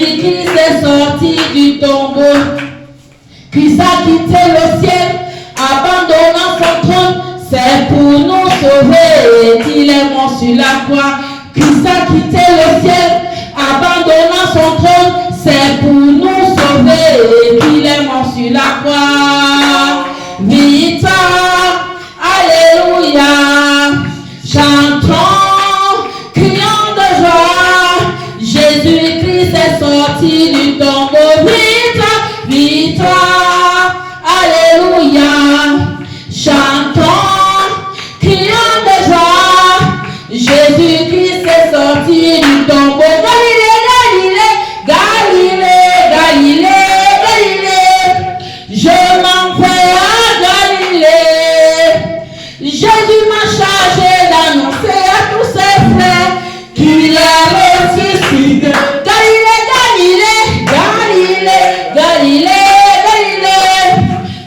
Jésus-Christ est sorti du tombeau. Christ a quitté le ciel, abandonnant son trône. C'est pour nous sauver qu'il est mort sur la croix. Christ a quitté le ciel, abandonnant son trône. C'est pour nous sauver qu'il est mort sur la croix. Victoire, alléluia. Chantons, crions de joie. Jésus-Christ est sorti du tombeau. Victoire, victoire, alléluia. Chantons, crions de joie. Jésus-Christ est sorti du tombeau. Galilée, Galilée, Galilée, Galilée, Galilée. Je m'en vais à Galilée. Jésus m'a chargé d'annoncer à tous ses frères qu'il est ressuscité. Galilée, Galilée, Galilée, Galilée, Galilée.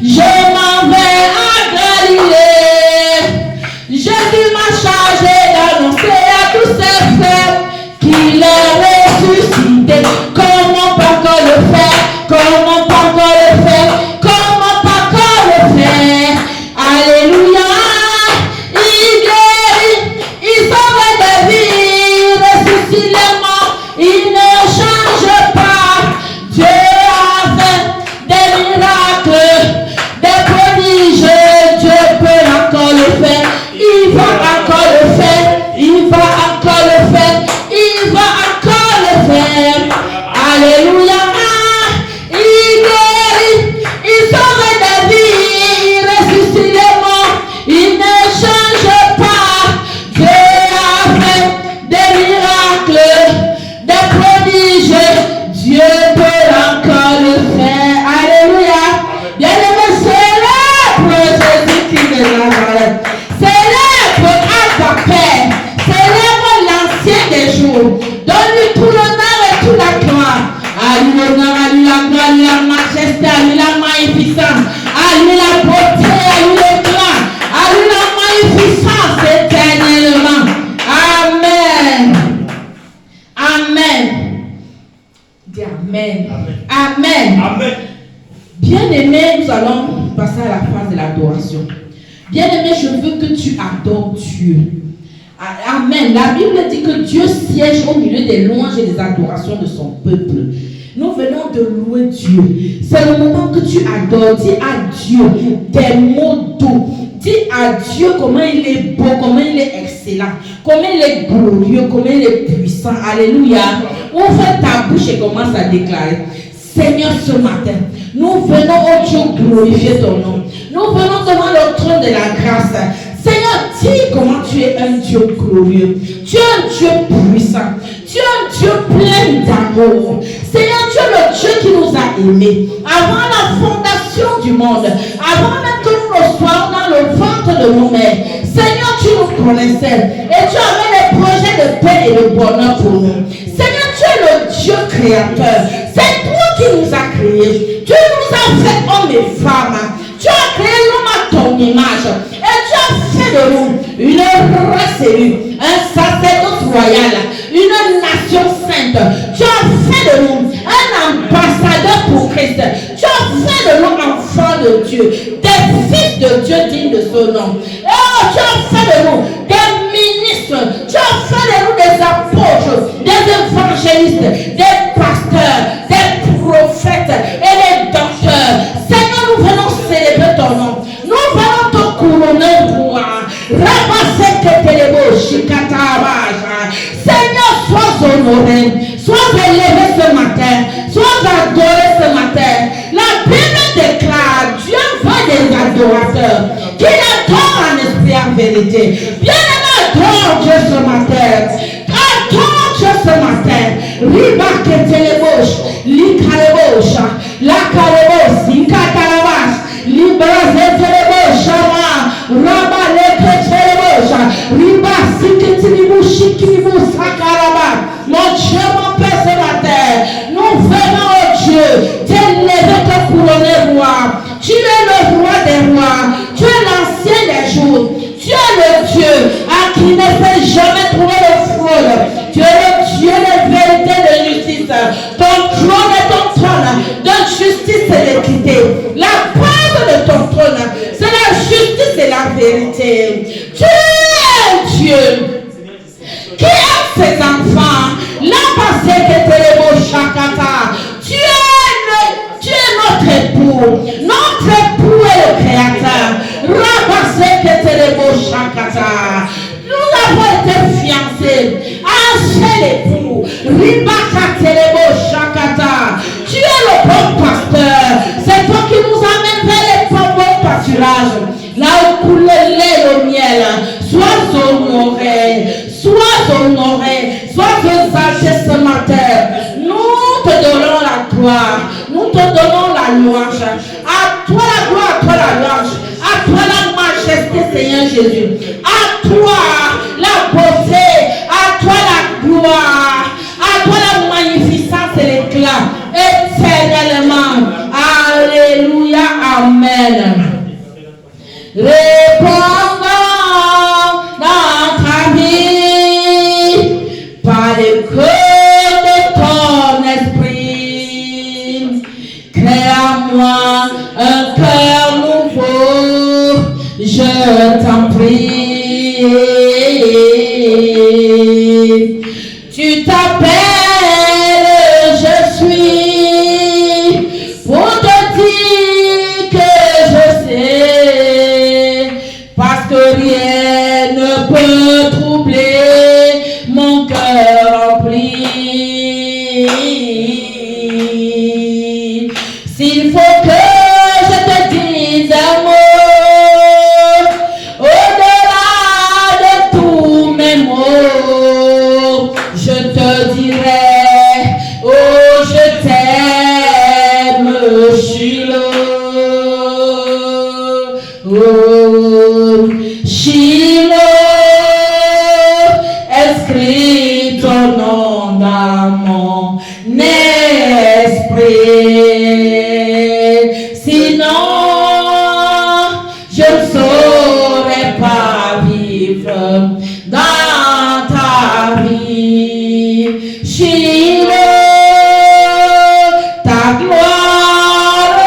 Je m'en vais à Galilée. Jésus m'a chargé d'annoncer à tous ses frères qu'il est ressuscité. Comment pas encore le faire? Comment pas encore le faire? Comment pas encore le faire? Alléluia. Il guérit, il sauve des vies, ressuscite les morts, il ne change pas. Dieu a fait des miracles, des prodiges, Dieu peut encore le faire. Il va encore le faire, il va encore le faire, il va encore le faire. Alléluia. Il guérit, il sauve des vies, il ressuscite les morts, il ne change pas. Dieu a fait des miracles, des prodiges, Dieu peut encore le faire. Alléluia. Bien-aimé, célèbre Jésus-Christ de Nazareth. Célèbre Abba Père. Célèbre l'ancien des jours. Donne-lui tout l'honneur et toute la gloire. À lui l'honneur, à lui la gloire, à lui la majesté, à lui la magnificence, à lui la beauté, à lui le gloire, à lui la magnificence éternellement. Amen. Amen. Dis Amen. Amen. Amen. Bien-aimé, nous allons passer à la phase de l'adoration. Bien-aimé, je veux que tu adores Dieu. Amen. La Bible dit que Dieu siège au milieu des louanges et des adorations de son peuple. Nous venons de louer Dieu. C'est le moment que tu adores. Dis à Dieu des mots doux. Dis à Dieu comment il est beau, comment il est excellent, comment il est glorieux, comment il est puissant. Alléluia. Ouvre ta bouche et commence à déclarer. Seigneur, ce matin, nous venons, oh Dieu, glorifier ton nom. Nous venons devant le trône de la grâce. Seigneur, dis comment tu es un Dieu glorieux. Tu es un Dieu puissant. Tu es un Dieu plein d'amour. Seigneur, tu es le Dieu qui nous a aimés. Avant la fondation du monde, avant même que nous nous soyons dans le ventre de nos mères, Seigneur, tu nous connaissais. Et tu avais des projets de paix et de bonheur pour nous. Seigneur, tu es le Dieu créateur. C'est toi qui nous as créés. Tu nous as fait hommes et femmes. Tu as créé l'homme à ton image. Et tu as fait de nous une race élue, un sacerdoce royal, une nation sainte. Tu as fait de nous un ambassadeur pour Christ. Tu as fait de nous enfants de Dieu, des fils de Dieu dignes de son nom. Oh, tu as fait de nous des ministres. Tu as fait de nous des apôtres, des évangélistes, des pasteurs, des prophètes et des docteurs. Seigneur, nous venons célébrer ton nom. Nous venons te couronner roi. Ramasser que télébo, chikatabaja. Seigneur, sois honoré, sois élevé ce matin, sois adoré ce matin. La Bible déclare, Dieu veut des adorateurs qui l'adorent en esprit et en vérité. Bien-aimé, adore Dieu ce matin. Adore Dieu ce matin. Riba que téléboche, likarebocha, la kareboche, likatarabash, libraze téléboche, raba leke téléboche, riba sikitinibu shikinibu sakaraba. Mon Dieu, mon Père ce matin, nous venons au Dieu, t'élever, te couronner roi. Tu es le roi des rois, tu es l'ancien des jours, tu es le Dieu à qui ne fait jamais trouver de fraude. Tu es le Dieu de vérité et de justice. Ton Tu es le bon pasteur. C'est toi qui nous amènes vers les bons pâturages. Là où coule le lait et le miel. Sois honoré. Sois honoré. Sois exalté ce matin. Nous te donnons la gloire. Nous te donnons la louange. À toi la gloire, à toi la louange. À toi la majesté, Seigneur Jésus. À toi la beauté. À toi la gloire. À toi la magnificence et l'éclat. Éternellement. Alléluia. Amen. Répondons dans ta vie par le cœur de ton esprit. Crée à moi un cœur nouveau, je t'en prie. Tu t'appelles, je suis, pour te dire que je sais, parce que rien ne peut troubler mon cœur rempli. S'il faut que je te dise un mot, au-delà de tous mes mots, je te dirai, oh je t'aime, Shiloh, oh Shiloh, inscris ton nom dans mon esprit, sinon je ne saurais pas vivre dans ta vie. Shiloh, ta gloire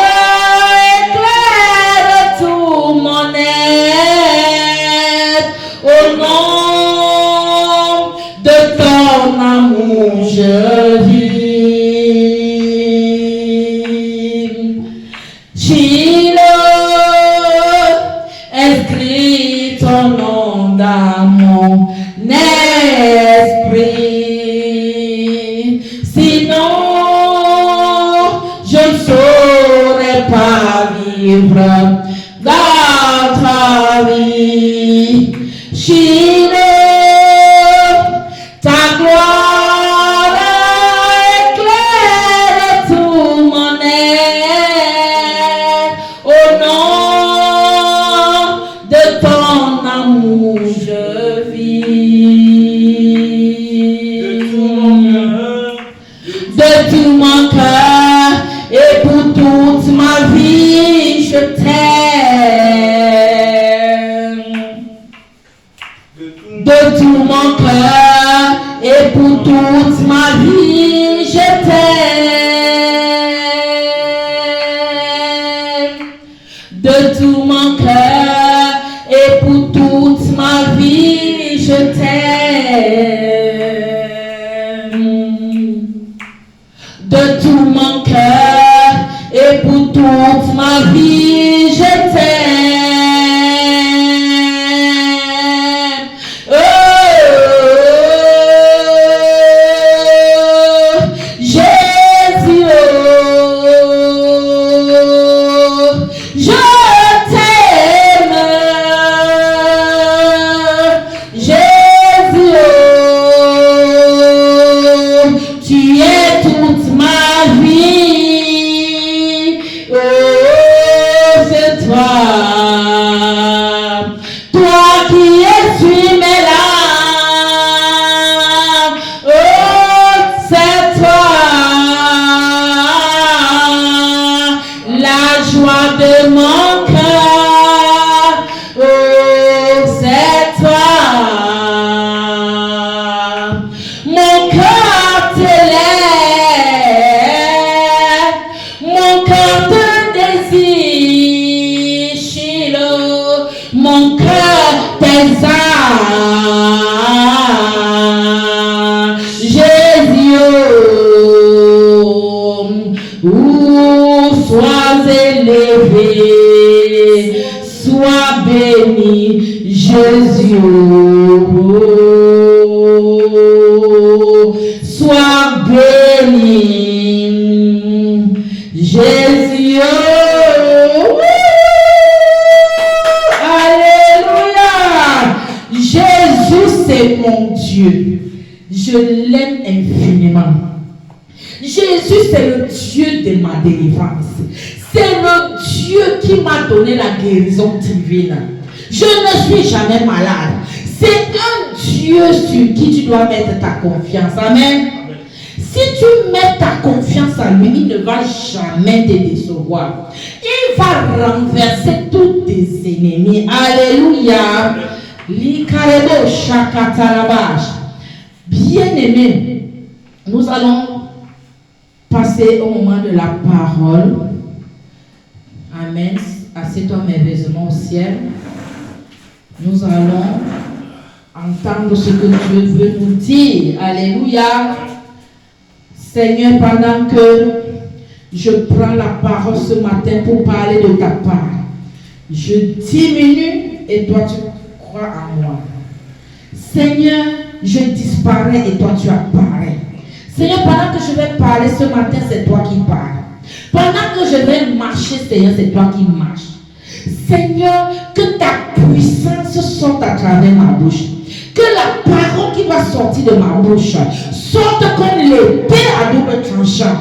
éclaire tout mon être. Au nom de ton amour, je vis. Shiloh, inscris ton nom dans mon esprit. Sinon, je ne saurais pas vivre dans ta vie. Shiloh, ta gloire éclaire tout mon être. Au nom de ton amour, je vis. De tout mon cœur et pour toute ma vie, je t'aime. De tout mon cœur et pour toute ma vie, je t'aime. De tout mon cœur et pour toute ma vie, je t'aime. De tout mon cœur et pour toute ma vie, je t'aime. Oh, Jésus, oh, je t'aime. Jésus, oh, tu es toute ma vie. Oh, c'est toi. Toi qui essuies mes larmes. Oh, c'est toi. La joie de mon cœur. Oh, c'est toi. Mon cœur t'élève. Mon cœur te désire, Shiloh. Mon cœur t'exalte. Jésus, oh, sois élevé, sois béni, Jésus, oh, sois Dieu. Je l'aime infiniment. Jésus, c'est le Dieu de ma délivrance. C'est le Dieu qui m'a donné la guérison divine. Je ne suis jamais malade. C'est un Dieu sur qui tu dois mettre ta confiance. Amen. Si tu mets ta confiance en lui, il ne va jamais te décevoir. Il va renverser tous tes ennemis. Alléluia. Bien-aimés, nous allons passer au moment de la parole. Amen. Assieds-toi merveilleusement au ciel. Nous allons entendre ce que Dieu veut nous dire. Alléluia. Seigneur, pendant que je prends la parole ce matin pour parler de ta part, je diminue et toi tu crois en moi. Seigneur, je disparais et toi tu apparais. Seigneur, pendant que je vais parler ce matin, c'est toi qui parles. Pendant que je vais marcher, Seigneur, c'est toi qui marches. Seigneur, que ta puissance sorte à travers ma bouche. Que la parole qui va sortir de ma bouche sorte comme l'épée à double tranchant,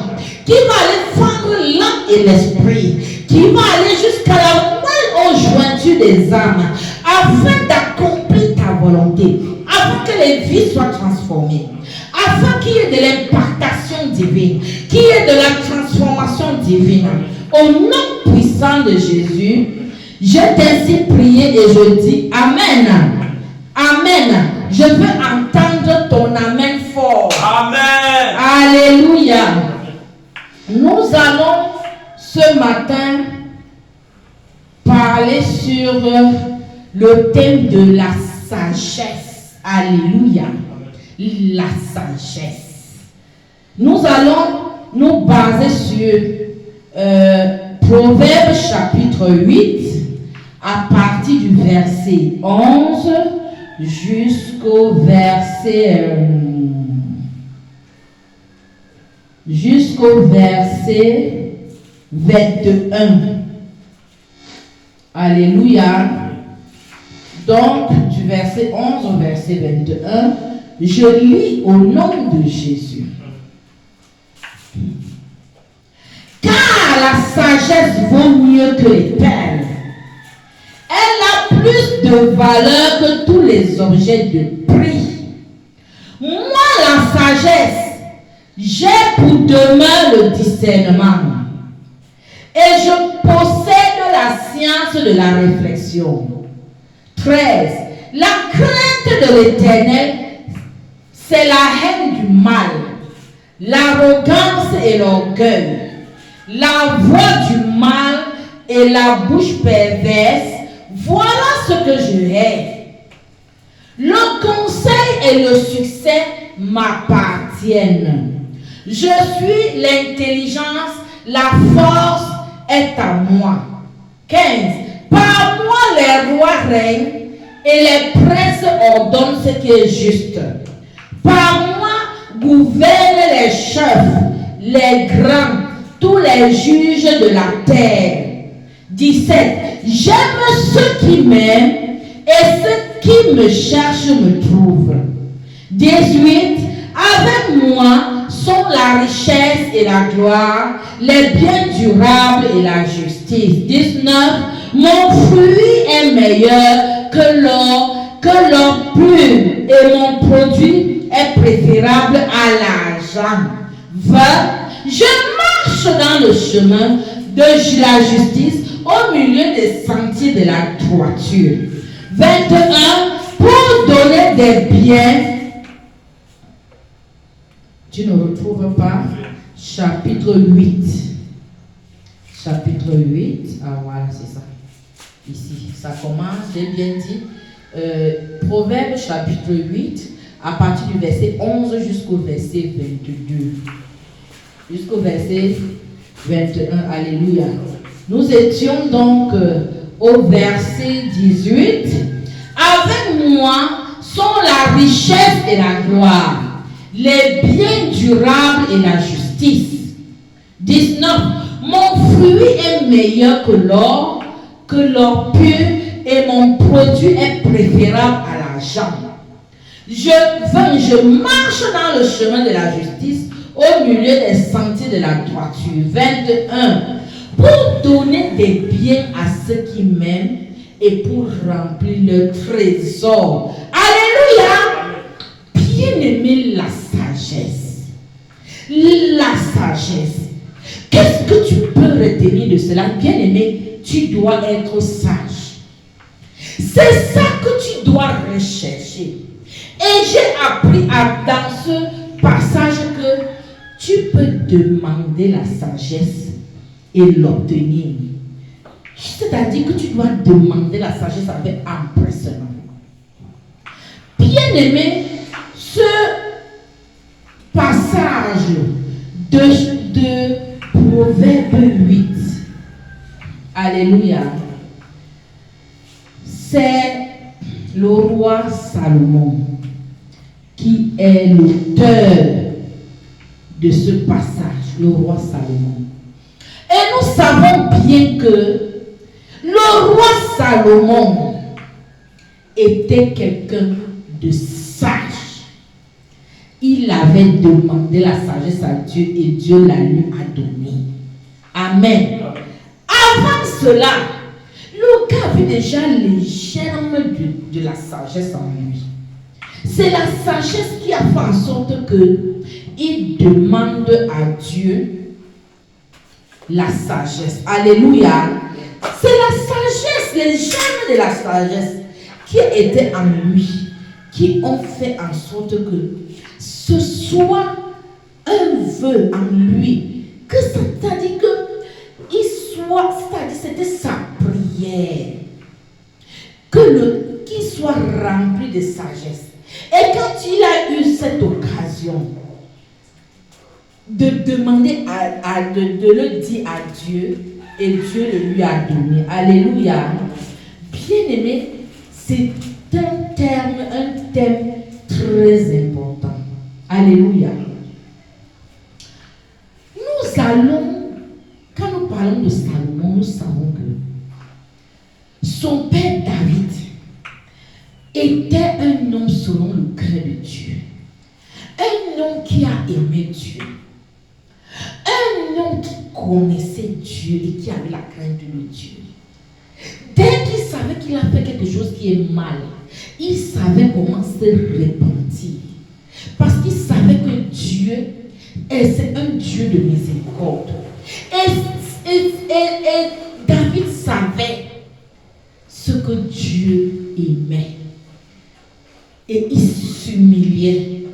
qui va aller fendre l'âme et l'esprit, qui va aller jusqu'à la moelle aux jointures des âmes, afin d'accomplir ta volonté, afin que les vies soient transformées, afin qu'il y ait de l'impactation divine, qu'il y ait de la transformation divine. Au nom puissant de Jésus, je t'ai prié et je dis Amen. Amen. Je veux entendre ton Amen fort. Amen. Alléluia. Nous allons ce matin parler sur le thème de la sagesse. Alléluia. La sagesse. Nous allons nous baser sur Proverbes chapitre 8 à partir du verset 11 jusqu'au verset 21. Alléluia. Donc, du verset 11 au verset 21, je lis au nom de Jésus. Car la sagesse vaut mieux que les perles. Elle a plus de valeur que tous les objets de prix. Moi, la sagesse, j'ai pour demeure le discernement. Et je possède la science de la réflexion. 13. La crainte de l'Éternel, c'est la haine du mal, l'arrogance et l'orgueil, la voix du mal et la bouche perverse. Voilà ce que je hais. Le conseil et le succès m'appartiennent. Je suis l'intelligence, la force est à moi. 15. Par moi les rois règnent et les princes ordonnent ce qui est juste. Par moi gouvernent les chefs, les grands, tous les juges de la terre. 17. J'aime ceux qui m'aiment et ceux qui me cherchent me trouvent. 18. Avec moi sont la richesse et la gloire, les biens durables et la justice. 19. Mon fruit est meilleur que l'or pur et mon produit est préférable à l'argent. 20. Je marche dans le chemin de la justice au milieu des sentiers de la droiture. 21. Pour donner des biens. Tu ne retrouves pas chapitre 8. Chapitre 8. Ah voilà, c'est ça. Ici, ça commence, j'ai bien dit. Proverbe chapitre 8, à partir du verset 11 jusqu'au verset 22. Jusqu'au verset 21. Alléluia. Nous étions donc au verset 18. Avec moi sont la richesse et la gloire, les biens durables et la justice. 19. Mon fruit est meilleur que l'or pur et mon produit est préférable à l'argent. je marche dans le chemin de la justice au milieu des sentiers de la droiture. 21. Pour donner des biens à ceux qui m'aiment et pour remplir le trésor. Alléluia. Bien-aimé, la sagesse. La sagesse. Qu'est-ce que tu peux retenir de cela? Bien-aimé, tu dois être sage. C'est ça que tu dois rechercher. Et j'ai appris dans ce passage que tu peux demander la sagesse et l'obtenir. C'est-à-dire que tu dois demander la sagesse avec empressement. Bien-aimé, ce passage de Proverbe 8, alléluia, c'est le roi Salomon qui est l'auteur de ce passage, le roi Salomon. Et nous savons bien que le roi Salomon était quelqu'un de sage. Il avait demandé la sagesse à Dieu et Dieu la lui a donnée. Amen. Avant cela, le gars avait déjà les germes de la sagesse en lui. C'est la sagesse qui a fait en sorte qu'il demande à Dieu la sagesse. Alléluia. C'est la sagesse, les germes de la sagesse qui étaient en lui, qui ont fait en sorte que ce soit un vœu en lui, que c'est-à-dire qu'il soit, c'est-à-dire c'était sa prière, qu'il soit rempli de sagesse. Et quand il a eu cette occasion de demander, de le dire à Dieu, et Dieu le lui a donné. Alléluia. Bien-aimé, c'est un thème très important. Alléluia. Nous allons, quand nous parlons de Salomon, nous savons que son père David était un homme selon le cœur de Dieu. Un homme qui a aimé Dieu. Un homme qui connaissait Dieu et qui avait la crainte de Dieu. Dès qu'il savait qu'il a fait quelque chose qui est mal, il savait comment se repentir. Parce qu'il savait que Dieu, c'est un Dieu de miséricorde. Et David savait ce que Dieu aimait. Et il s'humiliait.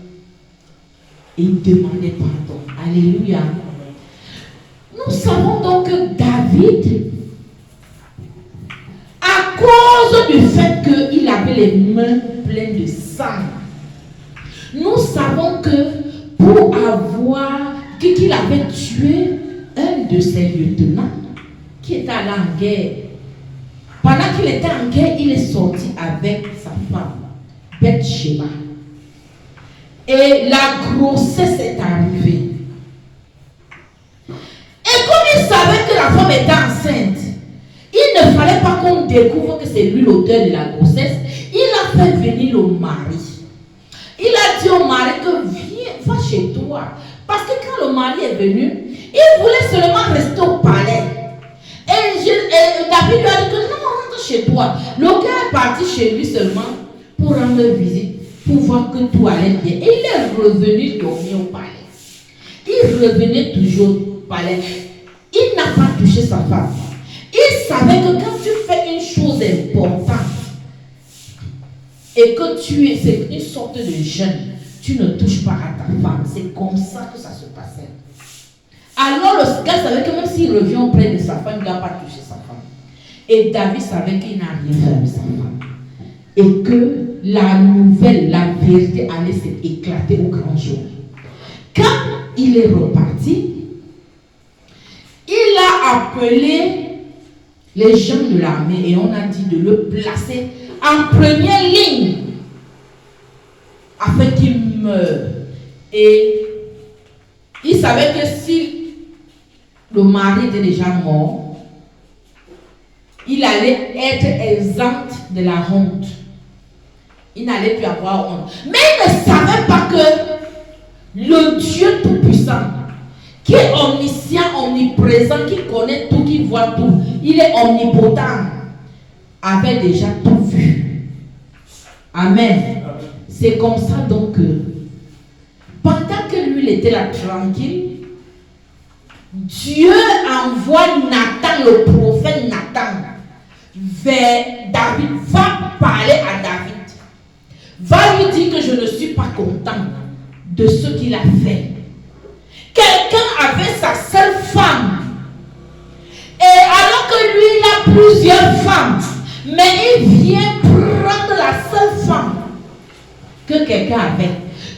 Et il demandait pardon. Alléluia. Nous savons donc que David, à cause du fait qu'il avait les mains pleines de sang, nous savons que pour avoir, qu'il avait tué un de ses lieutenants qui était allé en guerre. Pendant qu'il était en guerre, il est sorti avec sa femme, Bathsheba. Et la grossesse est arrivée. Et comme il savait que la femme était enceinte, il ne fallait pas qu'on découvre que c'est lui l'auteur de la grossesse. Il a fait venir le mari. Il a dit au mari que viens, va chez toi. Parce que quand le mari est venu, il voulait seulement rester au palais. Et David lui a dit que non, rentre chez toi. Le gars est parti chez lui seulement pour rendre visite, pour voir que tout allait bien. Et il est revenu dormir au palais. Il revenait toujours au palais. Il n'a pas touché sa femme. Il savait que quand tu fais une chose importante et que c'est une sorte de jeûne, tu ne touches pas à ta femme. C'est comme ça que ça se passait. Alors le gars savait que même s'il revient auprès de sa femme, il ne doit pas toucher sa femme. Et David savait qu'il n'a rien fait de sa femme. Et que la nouvelle, la vérité allait s'éclater au grand jour. Quand il est reparti, il a appelé les gens de l'armée et on a dit de le placer en première ligne afin qu'il meure. Et il savait que si le mari était déjà mort, il allait être exempt de la honte. Il n'allait plus avoir honte. Mais il ne savait pas que le Dieu Tout-Puissant, qui est omniscient, omniprésent, qui connaît tout, qui voit tout, il est omnipotent, avait déjà tout vu. Amen. C'est comme ça donc que, pendant que lui il était là tranquille, Dieu envoie Nathan, le prophète Nathan, vers David, va parler à David, va lui dire que je ne suis pas content de ce qu'il a fait. Quelqu'un avait sa seule femme, et alors que lui il a plusieurs femmes, mais il vient prendre la seule femme que quelqu'un avait.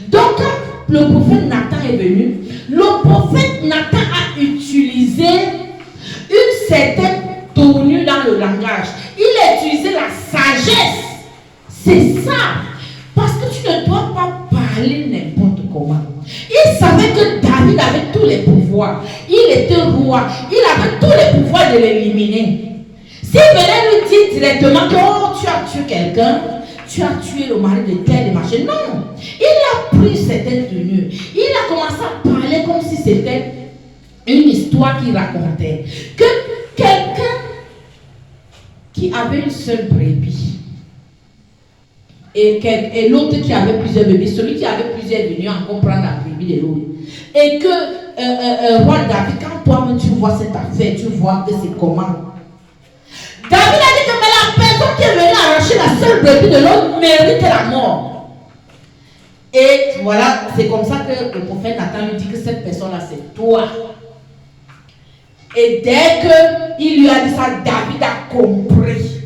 Donc quand le prophète Nathan est venu, le prophète Nathan a utilisé une certaine tournure dans le langage. Il a utilisé la sagesse. C'est ça. Parce que tu ne dois pas parler n'importe comment. Il savait que David avait tous les pouvoirs. Il était roi. Il avait tous les pouvoirs de l'éliminer. S'il venait lui dire directement que oh, tu as tué quelqu'un, tu as tué le mari de tel et machin. Non. Il a pris certaines tenues. Il a commencé à parler comme si c'était une histoire qu'il racontait. Que quelqu'un qui avait une seule brebis et l'autre qui avait plusieurs brebis, celui qui avait plusieurs venues encore prendre la brebis de l'autre. Et que roi David, quand toi-même tu vois cette affaire, tu vois que c'est comment. David a dit que mais la personne qui est venue arracher la seule brebis de l'autre mérite la mort. Et voilà, c'est comme ça que le prophète Nathan lui dit que cette personne-là, c'est toi. Et dès qu'il lui a dit ça, David a compris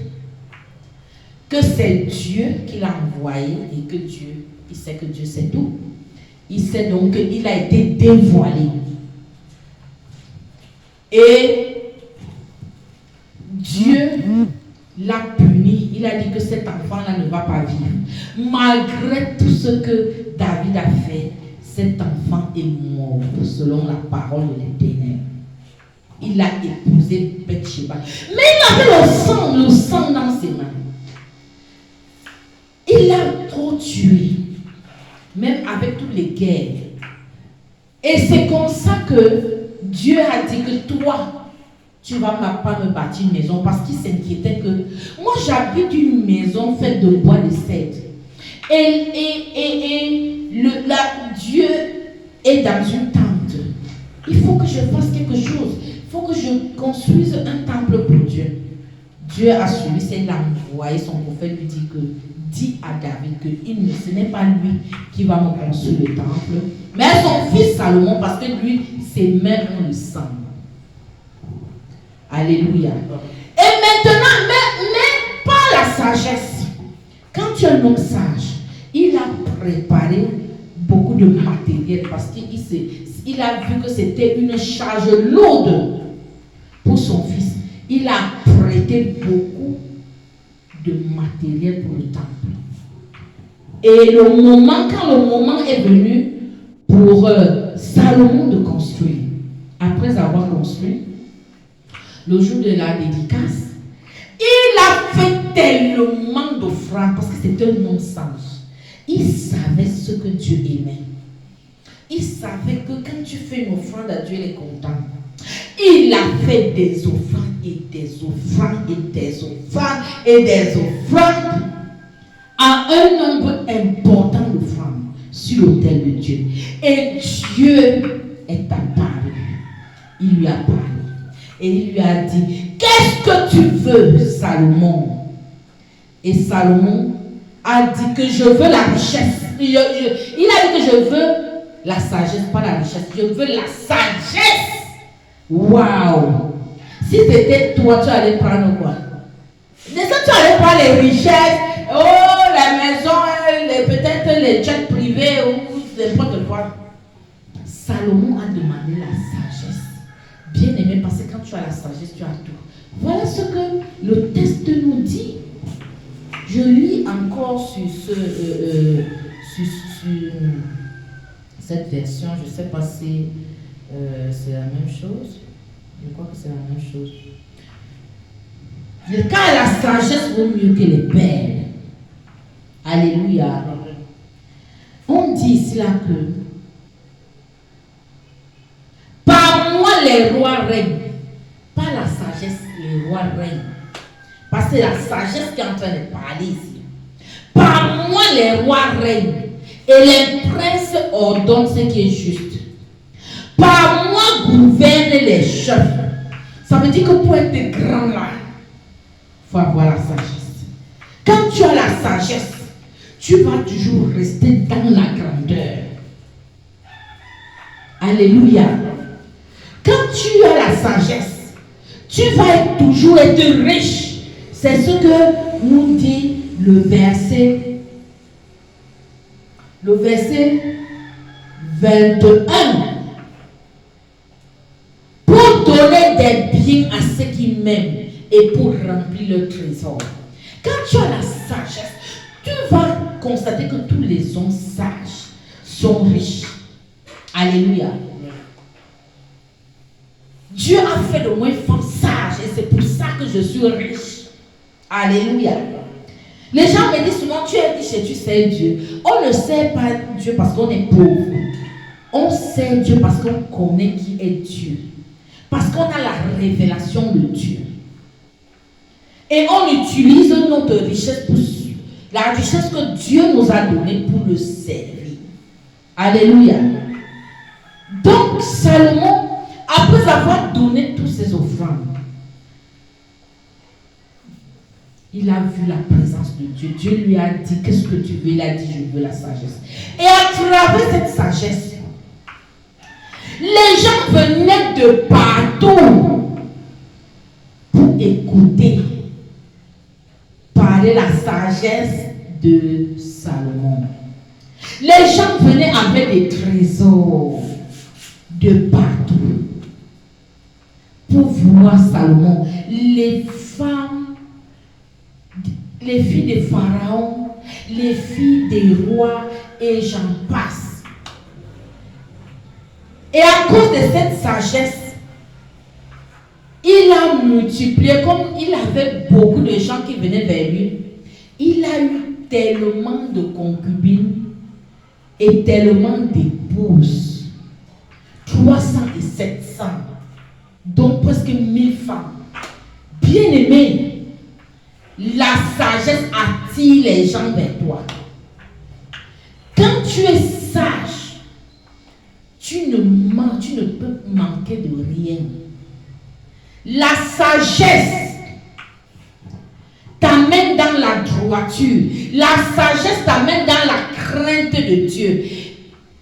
que c'est Dieu qui l'a envoyé et que Dieu, il sait que Dieu sait tout. Il sait donc qu'il a été dévoilé. Et Dieu l'a puni. Il a dit que cet enfant-là ne va pas vivre. Malgré tout ce que David a fait, cet enfant est mort selon la parole de l'Éternel. Il a épousé Bathsheba. Mais il avait le sang dans ses mains. Il a trop tué, même avec toutes les guerres. Et c'est comme ça que Dieu a dit que toi, tu ne vas pas me bâtir une maison, parce qu'il s'inquiétait que moi j'habite une maison faite de bois de cèdre. Dieu est dans une tente. Il faut que je fasse quelque chose. Il faut que je construise un temple pour Dieu. Dieu a suivi, c'est l'envoyé, son prophète lui dit que dis à David que ce n'est pas lui qui va me construire le temple, mais son fils Salomon, parce que lui, ses mains ont le sang. Alléluia. Et maintenant, mais par la sagesse, quand tu es un homme sage, il a préparé beaucoup de matériel parce qu'il a vu que c'était une charge lourde pour son fils. Il a prêté beaucoup de matériel pour le temple. Et quand le moment est venu pour Salomon de construire, après avoir construit, le jour de la dédicace, il a fait tellement d'offrandes parce que c'était un homme sage. Il savait ce que Dieu aimait. Il savait que quand tu fais une offrande à Dieu, il est content. Il a fait des offrandes et des offrandes et des offrandes et des offrandes à un nombre important d'offrandes sur l'autel de Dieu. Et Dieu est apparu. Il lui a parlé. Et il lui a dit, qu'est-ce que tu veux, Salomon? Et Salomon a dit que je veux la richesse. Il a dit que je veux la sagesse, pas la richesse. Je veux la sagesse. Waouh! Si c'était toi, tu allais prendre quoi? Déjà, tu allais prendre les richesses, oh, la maison, peut-être les jets privés ou n'importe quoi. Salomon a demandé la sagesse. Bien aimé, parce que quand tu as la sagesse, tu as tout. Voilà ce que le texte nous dit. Je lis encore sur cette version. Je ne sais pas si c'est la même chose. Je crois que c'est la même chose. Car la sagesse vaut mieux que les perles. Alléluia. On dit ici là que par moi les rois règnent. Pas la sagesse, les rois règnent. Parce que c'est la sagesse qui est en train de parler ici. Par moi les rois règnent. Et les princes ordonnent ce qui est juste. Par moi gouvernent les chefs. Ça veut dire que pour être grand là, il faut avoir la sagesse. Quand tu as la sagesse, tu vas toujours rester dans la grandeur. Alléluia. Quand tu as la sagesse, tu vas toujours être riche. C'est ce que nous dit le verset 21. Pour donner des biens à ceux qui m'aiment et pour remplir le trésor. Quand tu as la sagesse, tu vas constater que tous les hommes sages sont riches. Alléluia. Dieu a fait de moi une femme sage et c'est pour ça que je suis riche. Alléluia. Les gens me disent souvent, tu es riche et tu sais Dieu. On ne sait pas Dieu parce qu'on est pauvre. On sait Dieu parce qu'on connaît qui est Dieu. Parce qu'on a la révélation de Dieu. Et on utilise notre richesse pour la richesse que Dieu nous a donnée pour le servir. Alléluia. Donc Salomon, après avoir donné toutes ses offrandes, il a vu la présence de Dieu. Dieu lui a dit, qu'est-ce que tu veux? Il a dit, je veux la sagesse. Et à travers cette sagesse, les gens venaient de partout pour écouter parler la sagesse de Salomon. Les gens venaient avec des trésors de partout pour voir Salomon. Les femmes, les filles de Pharaon, les filles des rois et j'en passe. Et à cause de cette sagesse, il a multiplié, comme il avait beaucoup de gens qui venaient vers lui, il a eu tellement de concubines et tellement d'épouses, 300 et 700, donc presque 1000 femmes. Bien aimé, la sagesse attire les gens vers toi. Quand tu es sage, tu ne peux manquer de rien. La sagesse t'amène dans la droiture. La sagesse t'amène dans la crainte de Dieu.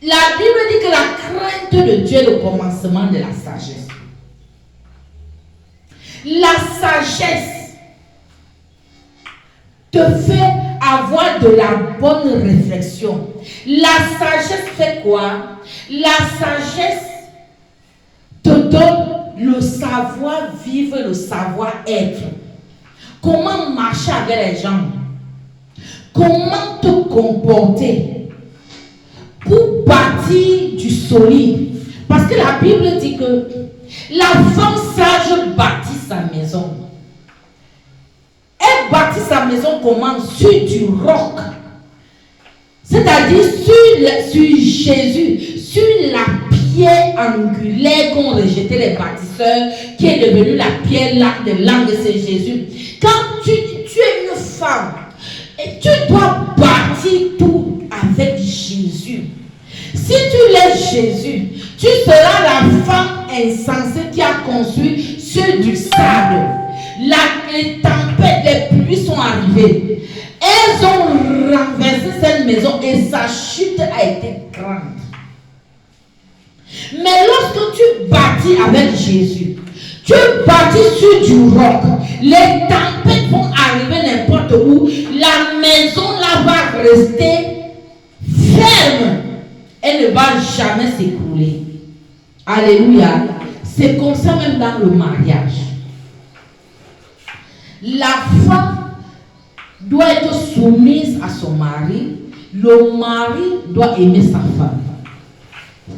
La Bible dit que la crainte de Dieu est le commencement de la sagesse. La sagesse te fait avoir de la bonne réflexion. La sagesse fait quoi? La sagesse te donne le savoir-vivre, le savoir-être. Comment marcher avec les gens? Comment te comporter pour bâtir du solide? Parce que la Bible dit que la femme sage bâtit sa maison. Elle bâtit sa maison comment? Sur du roc. C'est-à-dire sur Jésus, sur la pierre angulaire qu'ont rejeté les bâtisseurs, qui est devenue la pierre de langue, c'est Jésus. Quand tu es une femme, et tu dois bâtir tout avec Jésus. Si tu laisses Jésus, tu seras la femme insensée qui a construit sur du sable. Les tempêtes, les pluies sont arrivées. Elles ont renversé cette maison et sa chute a été grande. Mais lorsque tu bâtis avec Jésus, tu bâtis sur du roc, les tempêtes vont arriver n'importe où, la maison là va rester ferme. Elle ne va jamais s'écrouler. Alléluia. C'est comme ça même dans le mariage. La femme doit être soumise à son mari. Le mari doit aimer sa femme.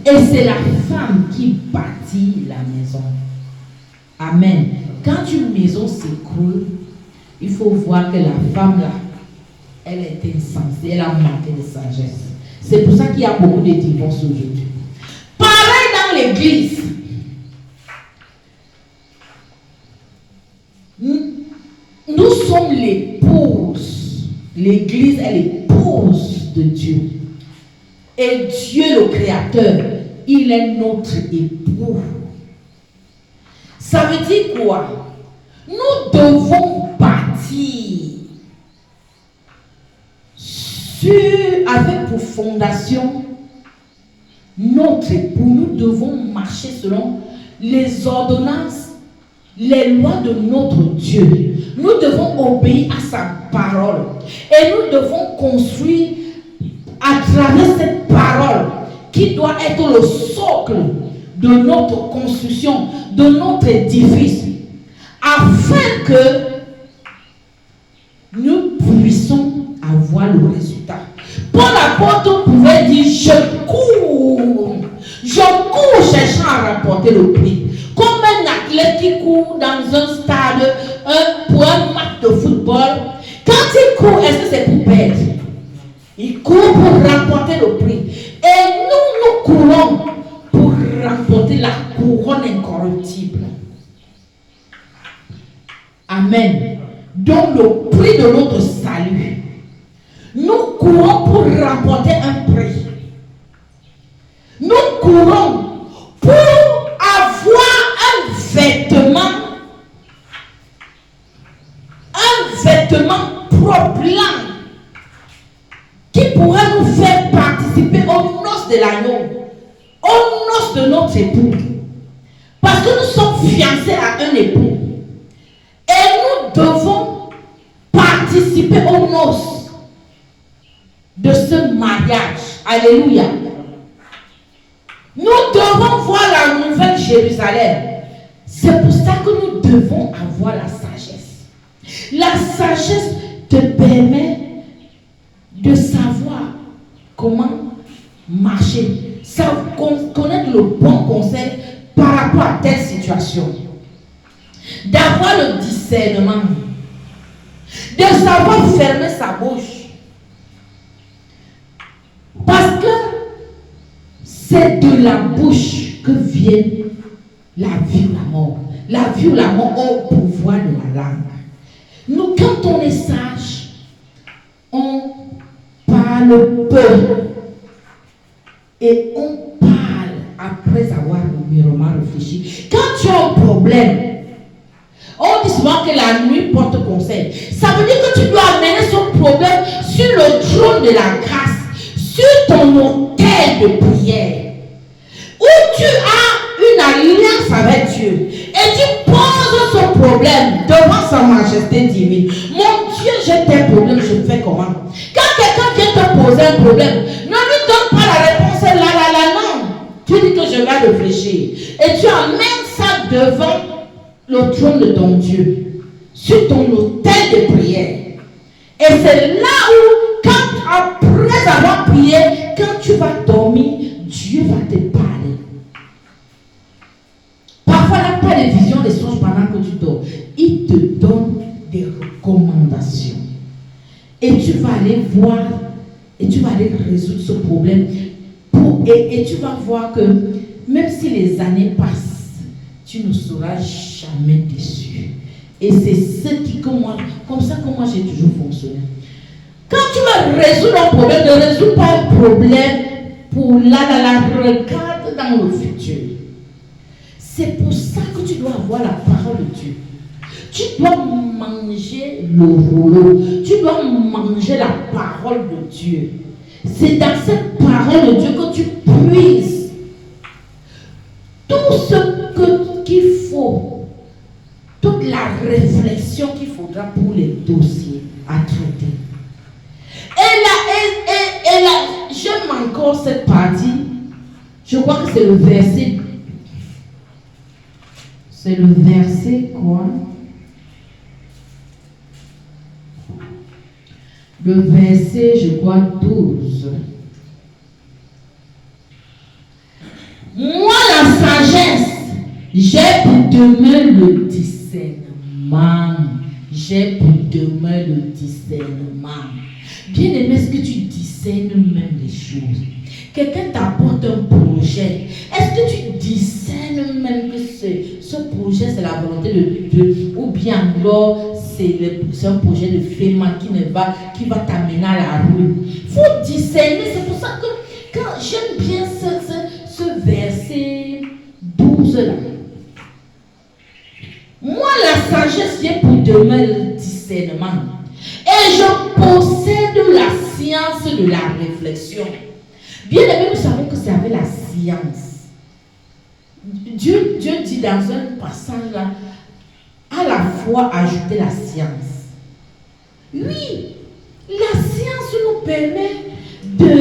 Et c'est la femme qui bâtit la maison. Amen. Quand une maison s'écroule, il faut voir que la femme là, elle était insensée, elle a manqué de sagesse. C'est pour ça qu'il y a beaucoup de divorces aujourd'hui. Pareil dans l'église. Nous sommes l'épouse. L'église est l'épouse de Dieu. Et Dieu, le Créateur, il est notre époux. Ça veut dire quoi? Nous devons partir avec pour fondation notre époux. Nous devons marcher selon les ordonnances, les lois de notre Dieu. Nous devons obéir à sa parole. Et nous devons construire à travers cette parole qui doit être le socle de notre construction, de notre édifice, afin que nous puissions avoir le résultat. Paul l'apôtre pouvait dire je cours cherchant à remporter le prix. Comme un athlète qui court dans un stade pour un match de football, quand il court, est-ce que c'est pour perdre? Il court pour remporter le prix. Et nous courons pour remporter la couronne incorruptible. Amen. Donc le prix de notre salut. Nous courons pour remporter un prix. Nous courons pour avoir un vêtement propre, blanc, qui pourrait nous faire participer aux noces de l'agneau, aux noces de notre époux. Parce que nous sommes fiancés à un époux. Et nous devons participer aux noces de ce mariage. Alléluia. Nous devons voir la nouvelle Jérusalem. C'est pour ça que nous devons avoir la sagesse. La sagesse te permet de savoir comment marcher, connaître le bon conseil par rapport à telle situation, d'avoir le discernement, de savoir fermer sa bouche, parce que c'est de la bouche que vient la vie ou la mort. La vie ou la mort au pouvoir de la langue. Nous, quand on est sage, on parle peu et on parle après avoir mûrement réfléchi. Quand tu as un problème, on dit souvent que la nuit porte conseil. Ça veut dire que tu dois amener son problème sur le trône de la grâce, sur ton autel de prière, où tu as une alliance avec Dieu et tu poses son problème devant sa majesté divine. Mon Dieu, j'ai tel problème, je fais comment? Quand quelqu'un vient te poser un problème, ne lui donne pas la réponse là, non. Tu dis que je vais réfléchir et tu amènes ça devant le trône de ton Dieu, sur ton autel de prière. Et c'est là où, quand après avoir prié, quand tu vas dormir, Dieu va te parler. Parfois, il n'a pas de vision, des songes pendant que tu dors. Il te donne des recommandations. Et tu vas aller voir, et tu vas aller résoudre ce problème. Et tu vas voir que même si les années passent, tu ne seras jamais déçu. Et c'est ce qui, comme ça que moi j'ai toujours fonctionné. Quand tu vas résoudre un problème, ne résous pas un problème pour regarde dans le futur. C'est pour ça que tu dois avoir la parole de Dieu. Tu dois manger le rouleau. Tu dois manger la parole de Dieu. C'est dans cette parole de Dieu que tu puisses tout ce qu'il faut, toute la réflexion qu'il faudra pour les dossiers à traiter. Et là, j'aime encore cette partie. Je crois que c'est le verset. C'est le verset quoi? Le verset, je crois, 12. Moi, la sagesse, j'ai pour demain le discernement. J'ai pour demain le discernement. Bien aimé, est-ce que tu discernes même les choses? Quelqu'un t'apporte un projet. Est-ce que tu discernes même que ce projet c'est la volonté de Dieu? Ou bien alors c'est un projet de fémin qui va t'amener à la ruine? Il faut discerner. C'est pour ça que quand j'aime bien ce verset 12 là. Moi, la sagesse vient pour demain le discernement. Et je possède la science de la réflexion. Bien aimé, nous savons que c'est avec la science. Dieu dit dans un passage là, à la fois ajouter la science. Oui, la science nous permet que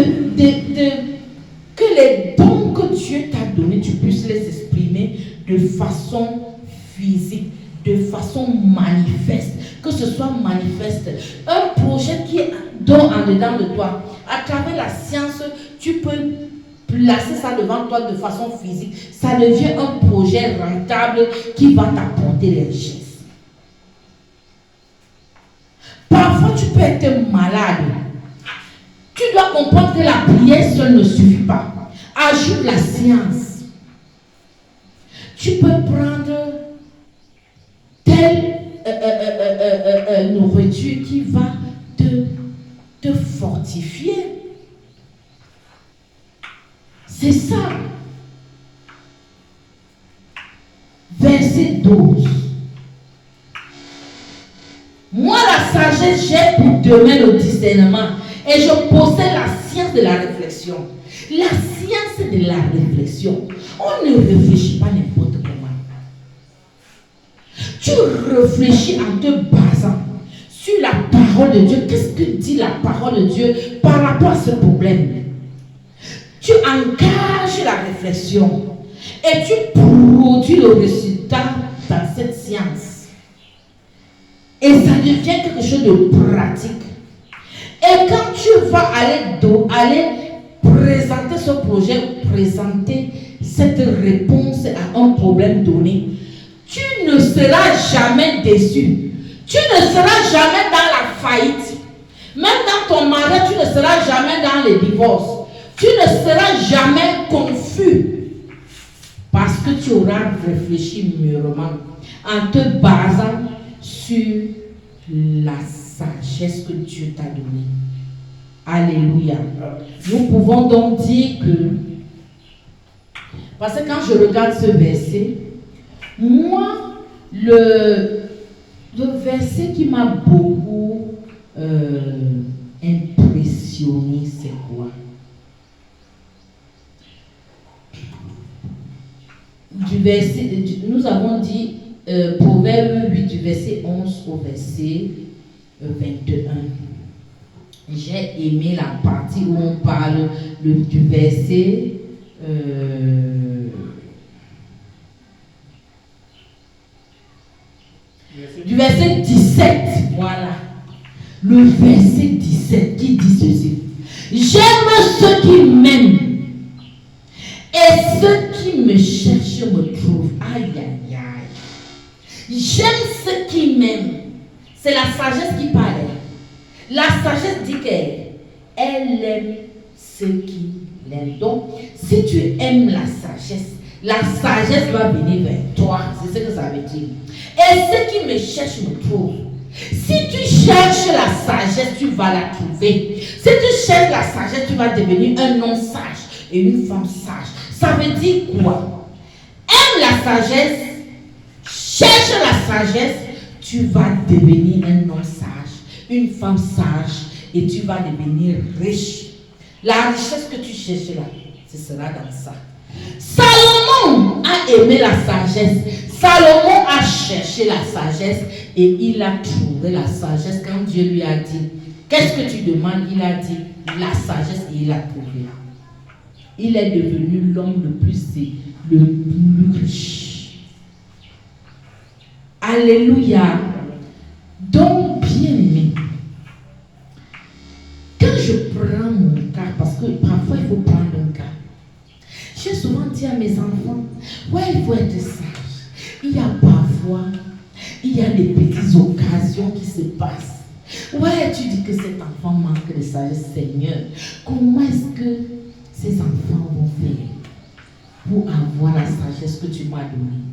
les dons que Dieu t'a donnés, tu puisses les exprimer de façon physique, de façon manifeste, que ce soit manifeste. Un projet qui est en dedans de toi, à travers la science, tu peux placer ça devant toi de façon physique. Ça devient un projet rentable qui va t'apporter les richesses. Parfois, tu peux être malade. Tu dois comprendre que la prière seule ne suffit pas. Ajoute la science. Tu peux prendre telle nourriture qui va te fortifier. C'est ça. Verset 12. Moi, la sagesse, j'ai pour demain le discernement. Et je possède la science de la réflexion. La science de la réflexion. On ne réfléchit pas n'importe comment. Tu réfléchis en te basant sur la parole de Dieu. Qu'est-ce que dit la parole de Dieu par rapport à ce problème? Tu engages la réflexion et tu produis le résultat dans cette science. Et ça devient quelque chose de pratique. Et quand tu vas aller présenter ce projet, présenter cette réponse à un problème donné, tu ne seras jamais déçu. Tu ne seras jamais dans la faillite. Même dans ton mariage, tu ne seras jamais dans les divorces. Tu ne seras jamais confus parce que tu auras réfléchi mûrement en te basant sur la sagesse que Dieu t'a donnée. Alléluia. Nous pouvons donc dire que, parce que quand je regarde ce verset, moi, le verset qui m'a beaucoup impressionné, c'est quoi? Du verset, nous avons dit Proverbe 8 du verset 11 au verset 21. J'ai aimé la partie où on parle du verset du verset 17. Voilà. Le verset 17 qui dit ceci. J'aime ceux qui m'aiment. Et ceux qui me cherchent me trouvent. Aïe, aïe, aïe. J'aime ceux qui m'aiment. C'est la sagesse qui parle. La sagesse dit qu'elle aime ceux qui l'aiment. Donc, si tu aimes la sagesse va venir vers toi. C'est ce que ça veut dire. Et ceux qui me cherchent me trouvent. Si tu cherches la sagesse, tu vas la trouver. Si tu cherches la sagesse, tu vas devenir un homme sage et une femme sage. Ça veut dire quoi? Aime la sagesse, cherche la sagesse, tu vas devenir un homme sage, une femme sage, et tu vas devenir riche. La richesse que tu cherches là, ce sera dans ça. Salomon a aimé la sagesse. Salomon a cherché la sagesse et il a trouvé la sagesse. Quand Dieu lui a dit, qu'est-ce que tu demandes? Il a dit la sagesse et il a trouvé. Il est devenu l'homme le plus riche. Alléluia. Donc, bien aimé, quand je prends mon cas, parce que parfois il faut prendre un cas, j'ai souvent dit à mes enfants, ouais, il faut être sage. Il y a parfois, il y a des petites occasions qui se passent. Ouais, tu dis que cet enfant manque de sagesse, Seigneur. Comment est-ce que ces enfants vont faire pour avoir la sagesse que tu m'as donnée?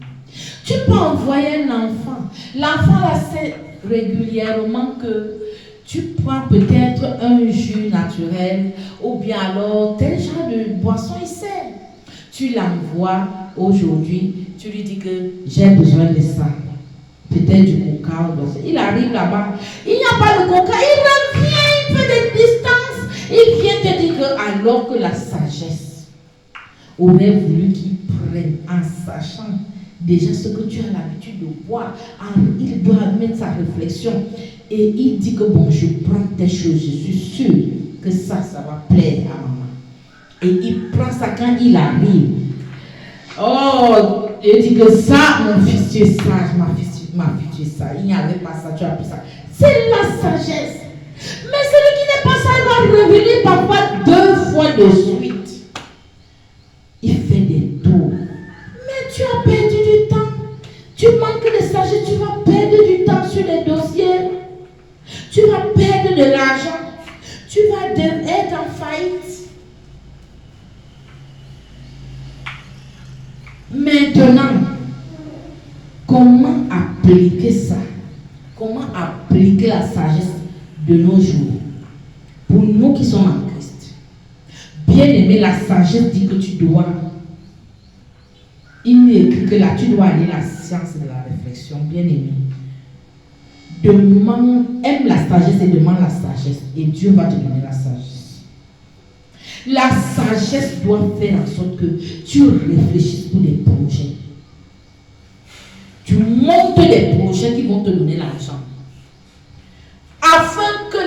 Tu peux envoyer un enfant. L'enfant là sait régulièrement que tu prends peut-être un jus naturel ou bien alors tel genre de boisson, il sait. Tu l'envoies aujourd'hui, tu lui dis que j'ai besoin de ça. Peut-être du coca. Il arrive là-bas, il n'y a pas de coca, il revient, il fait des distances. Il vient te dire que alors que la sagesse aurait voulu qu'il prenne en sachant déjà ce que tu as l'habitude de boire, il doit mettre sa réflexion et il dit que bon, je prends telle chose, je suis sûr que ça va plaire à maman. Et il prend ça quand il arrive. Oh, il dit que ça, mon fils, tu es sage, ma fille, tu es sage. Il n'y avait pas ça, tu as pris ça. C'est la sagesse. Mais celui qui n'est pas sage va revenir parfois 2 fois de suite. Il fait des tours. Mais tu as perdu du temps. Tu manques de sagesse, tu vas perdre du temps sur les dossiers. Tu vas perdre de l'argent. Tu vas être en faillite. Maintenant, comment appliquer ça? Comment appliquer la sagesse de nos jours pour nous qui sommes en Christ? Bien aimé, la sagesse dit que tu dois. Il est écrit que là, tu dois aller la science de la réflexion. Bien aimé, aime la sagesse et demande la sagesse, et Dieu va te donner la sagesse. La sagesse doit faire en sorte que tu réfléchisses pour des projets. Tu montes des projets qui vont te donner l'argent. Afin que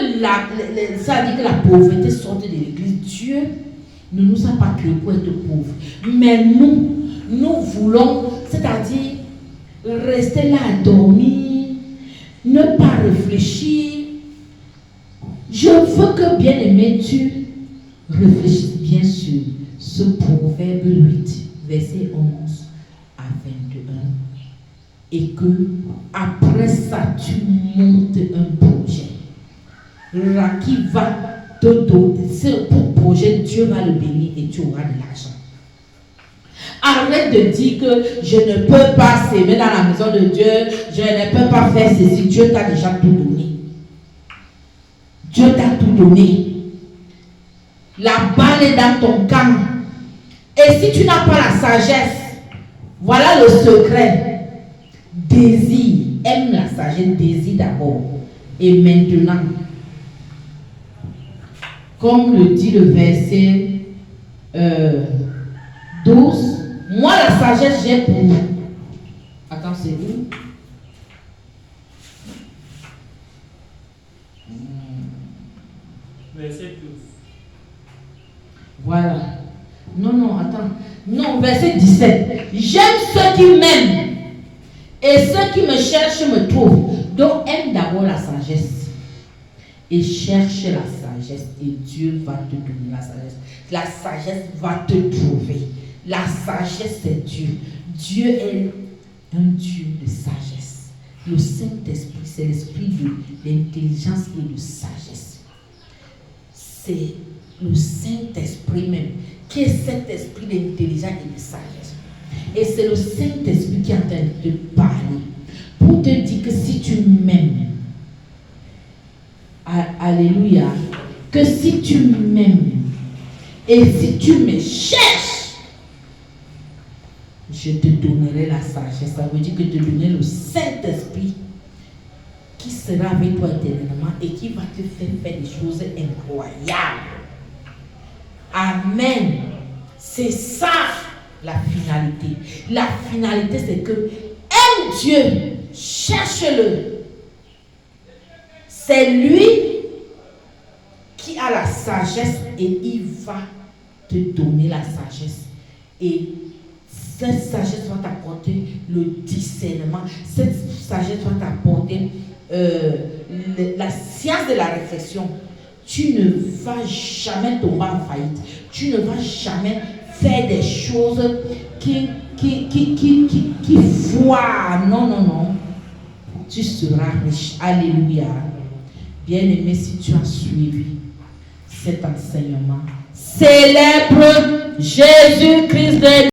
ça dit que la pauvreté sorte de l'église. Dieu ne nous a pas créés pour être pauvres. Mais nous voulons, c'est-à-dire rester là à dormir, ne pas réfléchir. Je veux que, bien aimé, tu réfléchis bien sur ce proverbe 8, verset 11 à 21. Et que après ça, tu montes un projet. Là, qui va te donner. Ce projet, Dieu va le bénir et tu auras de l'argent. Arrête de dire que je ne peux pas s'aimer dans la maison de Dieu, je ne peux pas faire ceci. Dieu t'a déjà tout donné. Dieu t'a tout donné. La balle est dans ton camp. Et si tu n'as pas la sagesse, voilà le secret. Désire, aime la sagesse, désire d'abord. Et maintenant, comme le dit le verset 12, moi la sagesse j'ai pour vous. Attends, c'est où? Verset 12. Voilà. Non, attends. Non, verset 17. J'aime ceux qui m'aiment. Et ceux qui me cherchent me trouvent. Donc aime d'abord la sagesse. Et cherche la sagesse. Et Dieu va te donner la sagesse. La sagesse va te trouver. La sagesse c'est Dieu. Dieu est un Dieu de sagesse. Le Saint-Esprit, c'est l'esprit de l'intelligence et de sagesse. C'est le Saint-Esprit même qui est cet esprit d'intelligence et de sagesse. Et c'est le Saint-Esprit qui est en train de te parler pour te dire que si tu m'aimes, alléluia, que si tu m'aimes et si tu me cherches, je te donnerai la sagesse. Ça veut dire que te donner le Saint-Esprit qui sera avec toi éternellement et qui va te faire des choses incroyables. Amen. C'est ça la finalité. La finalité, c'est que aime Dieu, cherche-le. C'est lui qui a la sagesse et il va te donner la sagesse. Et cette sagesse va t'apporter le discernement. Cette sagesse va t'apporter la science de la réflexion. Tu ne vas jamais tomber en faillite. Tu ne vas jamais faire des choses qui foirent. Non. Tu seras riche. Alléluia. Bien-aimé, si tu as suivi cet enseignement, célèbre Jésus-Christ de